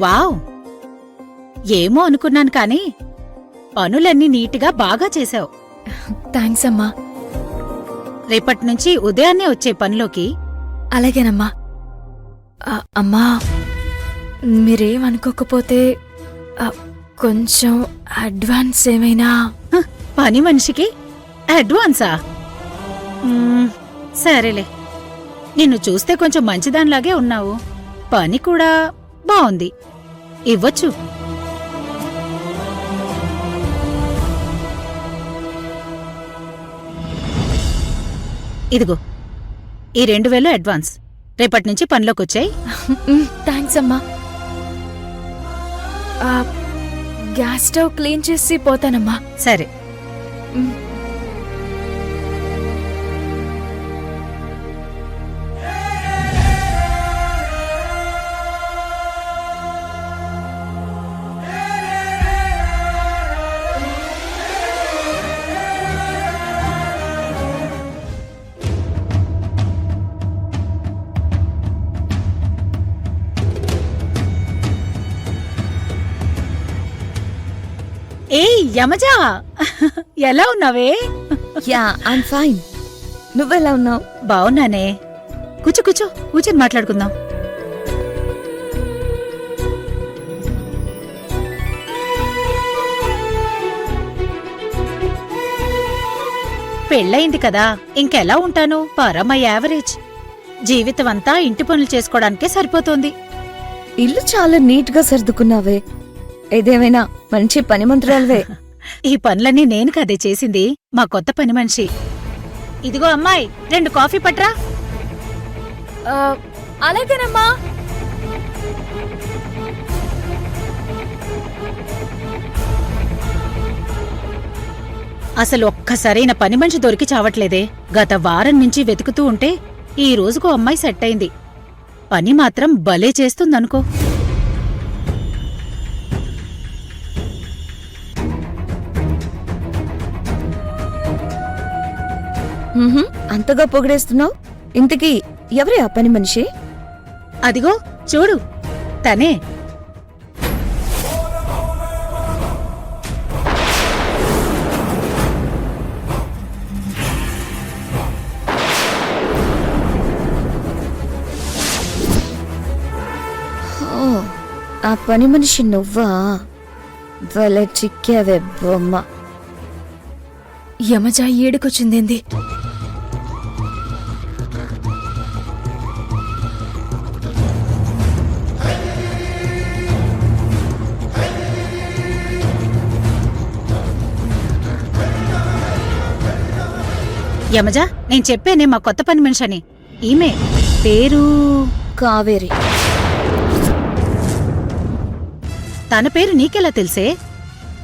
Wow, ఏమో అనుకున్నాను కానీ పనులన్నీ నీటిగా బాగా చేశావు. థ్యాంక్స్ అమ్మా. రేపట్నుంచి ఉదయాన్నే వచ్చే పనిలోకి. అలాగేనమ్మా. అమ్మా, మీరేమనుకోకపోతే కొంచెం అడ్వాన్స్ ఏమైనా? పని మనిషికి అడ్వాన్సా? సరేలే, నిన్ను చూస్తే కొంచెం మంచిదానిలాగే ఉన్నావు. పని కూడా బావుంది, ఇవ్వచ్చు. ఇదిగో ఈ 2000 అడ్వాన్స్. రేపట్నుంచి పనిలోకొచ్చాయి. థ్యాంక్స్ అమ్మా. గ్యాస్ స్టవ్ క్లీన్ చేసి పోతానమ్మా. సరే. ఏయ్ యమజా, ఎలా ఉన్నావే? Yeah, I'm fine. నువ్వెలా ఉన్నావు? బావున్నానే. కూర్చో కూర్చో, కూర్చొని మాట్లాడుకుందాం. పెళ్ళయింది కదా, ఇంకెలా ఉంటాను? పరమ యావరేజ్. జీవితమంతా ఇంటి పనులు చేసుకోవడానికే సరిపోతోంది. ఇల్లు చాలా నీట్ గా సర్దుకున్నావే. ఏదేమైనా మంచి పని మంత్రాలవే. ఈ పనులన్నీ నేను కదే చేసింది, మా కొత్త పని మనిషి. ఇదిగో అమ్మాయి, 2 కాఫీ పట్రా. అలాగేనమ్మా. అసలు ఒక్క సరైన పని మనిషి దొరికి చావట్లేదే. గత వారం నుంచి వెతుకుతూ ఉంటే ఈ రోజుకో అమ్మాయి సెట్ అయింది. పని మాత్రం భలే చేస్తుందనుకో. అంతగా పొగిడేస్తున్నావు. ఇంతకీ ఎవరే ఆ పని మనిషి? అదిగో చూడు, తనే. ఆ పని మనిషి నువ్వా? భలే చిక్కావే బొమ్మ. యమజా ఏడుకొచ్చిందేంది? యమజా, నేను చెప్పేనే మా కొత్త పని మనిషి అని. ఈమె పేరు కావేరి. తన పేరు నీకెలా తెలుసే?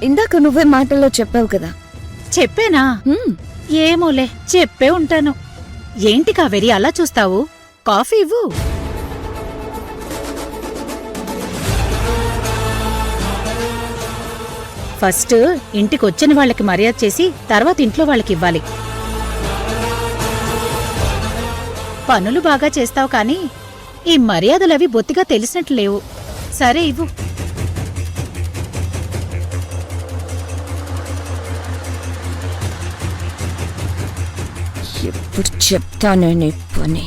ఇందాక నువ్వే మాటల్లో చెప్పావు కదా. చెప్పేనా? ఏమోలే, చెప్పే ఉంటాను. ఏంటి కావేరి అలా చూస్తావు? కాఫీ ఇవ్వు. ఫస్ట్ ఇంటికొచ్చిన వాళ్ళకి మర్యాద చేసి తర్వాత ఇంట్లో వాళ్ళకి ఇవ్వాలి. పనులు బాగా చేస్తావు కానీ ఈ మర్యాదలవి బొత్తిగా తెలిసినట్లు లేవు. సరే ఇవ్వు. ఎప్పుడు చెప్తానే నీ పని.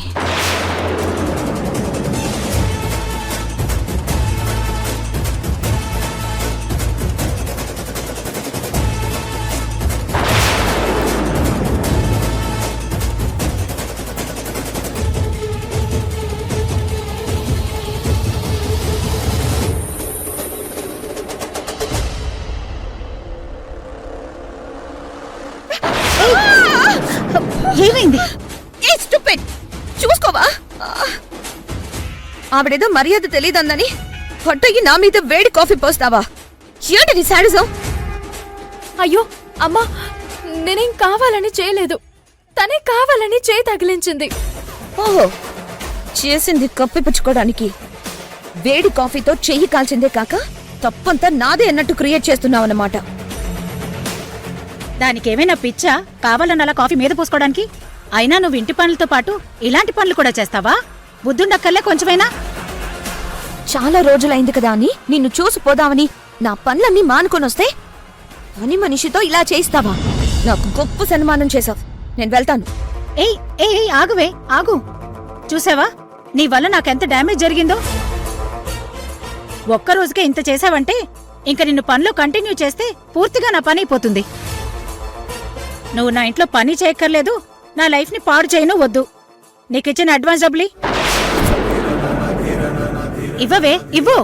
ఏమైంది? చూసుకోవా? ఆవిడేదో మర్యాద తెలియదందని పొట్టయ్యి నా మీద వేడి కాఫీ పోస్తావా? ఏంటి నీ శాడిజం? అయ్యో అమ్మా, నేనేం కావాలని చేయలేదు. తనే కావాలని చేయి తగిలించింది. ఓహో, చేసింది కప్పిపుచ్చుకోవడానికి. వేడి కాఫీతో చెయ్యి కాల్చిందే కాక తప్పంతా నాదే అన్నట్టు క్రియేట్ చేస్తున్నావన్నమాట. దానికేమైనా పిచ్చా కావాలని అలా కాఫీ మీద పోసుకోవడానికి? అయినా నువ్వు ఇంటి పనులతో పాటు ఇలాంటి పనులు కూడా చేస్తావా? బుద్ధుండక్కర్లే కొంచెమైనా? చాలా రోజులైంది కదా అని నిన్ను చూసిపోదామని నా పనులన్నీ మానుకొనొస్తే పని మనిషితో ఇలా చేయిస్తావా? నాకు గొప్ప సన్మానం చేశావు. నేను వెళ్తాను. ఏయ్ ఏయ్ ఏయ్, ఆగువే ఆగు. చూసావా నీ వల్ల నాకెంత డ్యామేజ్ జరిగిందో? ఒక్కరోజుకే ఇంత చేసావంటే ఇంక నిన్ను పనిలో కంటిన్యూ చేస్తే పూర్తిగా నా పని అయిపోతుంది. నువ్వు నా ఇంట్లో పని చేయక్కర్లేదు, నా లైఫ్ని పాడు చేయను వద్దు. నీకిచ్చిన అడ్వాన్స్ డబ్బులి ఇవ్వవే, ఇవ్వు.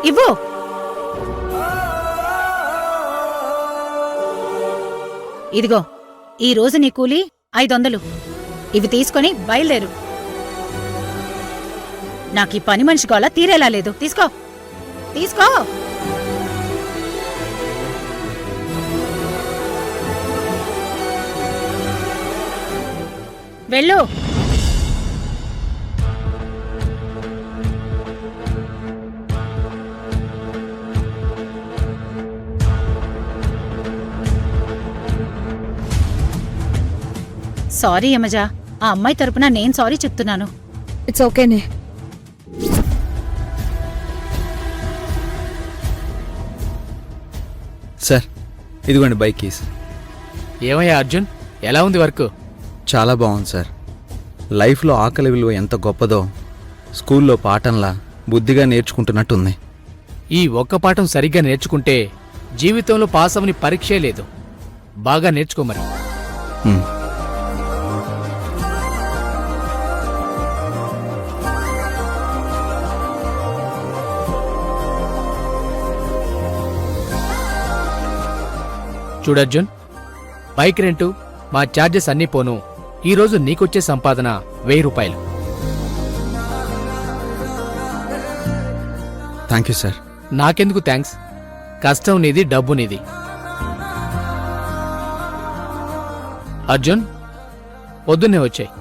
ఇవ్వు. ఇదిగో ఈ రోజు నీ కూలి 500. ఇవి తీసుకొని బయలుదేరు. నాకీ పని మనిషి గోళ తీరేలా లేదు. తీసుకో తీసుకో. వెళ్ళు. సారీ యమజా, ఆ అమ్మాయి తరపున నేను సారీ చెప్తున్నాను. ఇట్స్ ఓకేనే. సార్ ఇదిగోండి బైక్ కీస్. ఏమయ్యా అర్జున్, ఎలా ఉంది వర్క్? చాలా బాగుంది సార్. లైఫ్లో ఆకలి విలువ ఎంత గొప్పదో స్కూల్లో పాఠంలా బుద్ధిగా నేర్చుకుంటున్నట్టుంది. ఈ ఒక్క పాఠం సరిగ్గా నేర్చుకుంటే జీవితంలో పాస్ అవని పరీక్షే లేదు. బాగా నేర్చుకో మరి. హ్మ్. చూడర్జున్, బైక్ రెంటు మా ఛార్జెస్ అన్నీ పోను ఈరోజు నీకొచ్చే సంపాదన 1000 రూపాయలు. Thank you sir. నాకెందుకు థ్యాంక్స్? కష్టం నీది, డబ్బు నీది. అర్జున్, పొద్దున్నే వచ్చాయి.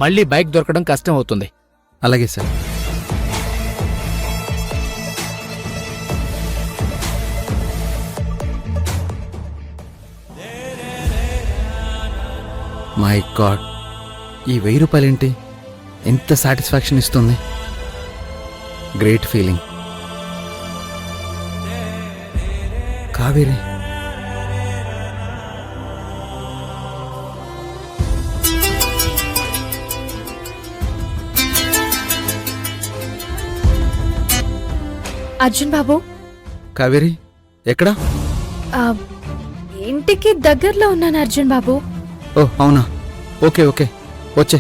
మళ్ళీ బైక్ దొరకడం కష్టం అవుతుంది. అలాగే సార్. మై గాడ్, ఈ 1000 రూపాయలేంటి ఎంత సాటిస్ఫాక్షన్ ఇస్తుంది. Great feeling. కావేరి, అర్జున్ బాబు, కావేరి ఎక్కడా? ఆ, ఇంటికి దగ్గరలో ఉన్నాను అర్జున్ బాబు. ఓ అవునా, ఓకే ఓకే వచ్చే.